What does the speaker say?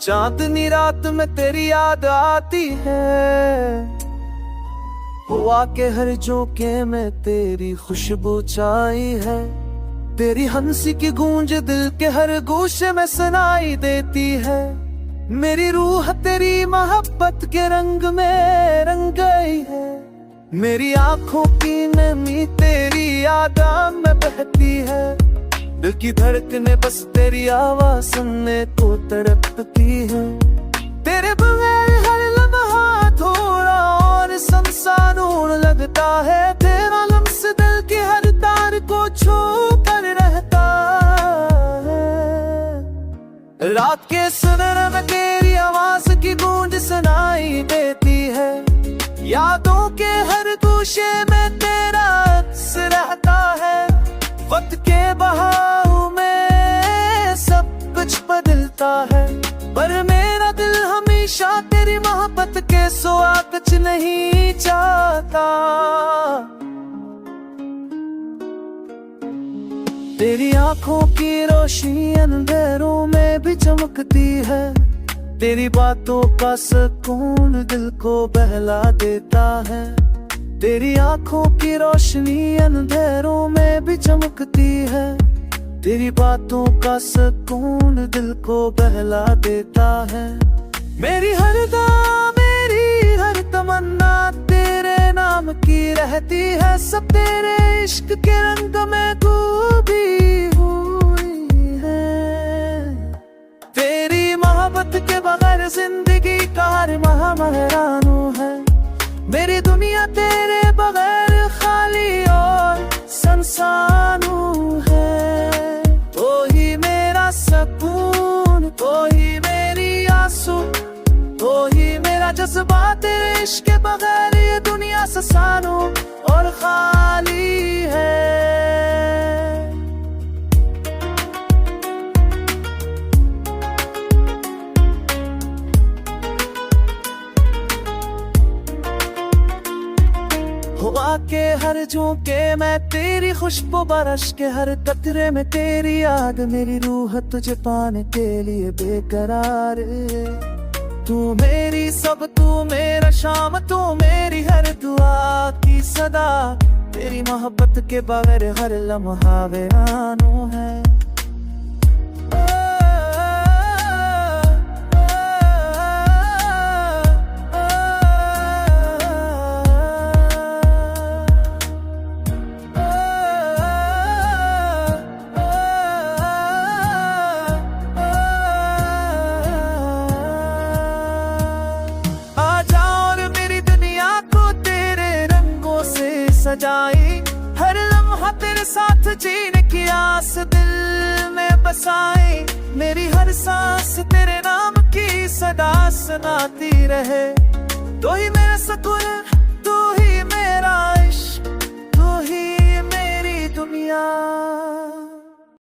चांदनी रात में तेरी याद आती है, हुआ के हर झोंके में तेरी खुशबू छाई है। तेरी हंसी की गूंज दिल के हर गोशे में सुनाई देती है। मेरी रूह तेरी मोहब्बत के रंग में रंग गई है। मेरी आंखों की नमी तेरी यादां में बहती है। दिल की धड़कने बस तेरी आवाज सुनने को तड़पती है। तेरे बगैर हर लम्हा थोड़ा और संसार लगता है। तेरा लम्स दिल की हर तार को छू कर रहता है। रात के सुनहरे में तेरी आवाज की गूंज सुनाई देती है। यादों के हर गोशे में तेरा अक्स रहता है। वक्त के बहाव में सब कुछ बदलता है, पर मेरा दिल हमेशा तेरी मोहब्बत के सिवा कुछ नहीं चाहता। तेरी आंखों की रोशनी अंधेरों में भी चमकती है। तेरी बातों का सुकून दिल को बहला देता है। तेरी आंखों की रोशनी अंधेरों में भी चमकती है। तेरी बातों का सुकून दिल को बहला देता है। मेरी हर दुआ मेरी हर तमन्ना तेरे नाम की रहती है। सब तेरे इश्क के रंग में डूबी हुई है। तेरी मोहब्बत के बगैर जिंदगी का हर महरानू है। मेरी दुनिया तेरे बगैर खाली और संसानू है। तो ही मेरा सुकून, तो ही मेरी आंसू, तो ही मेरा जज्बा। तेरे इश्क के बगैर ये दुनिया ससानू और खाली है। हुआ के हर झोंके में तेरी खुशबू, बरस के हर कतरे में तेरी याद। मेरी रूह तुझे पाने के लिए बेकरार। तू मेरी सब, तू मेरा शाम, तू मेरी हर दुआ की सदा। तेरी मोहब्बत के बगैर हर लम्हा वीरानू है। सजाई हर लम्हा तेरे साथ जीने की आस दिल में बसाई। मेरी हर सांस तेरे नाम की सदा सुनाती रहे। तू ही मेरा सुकून, तू ही मेरा इश्क, तू ही मेरी दुनिया।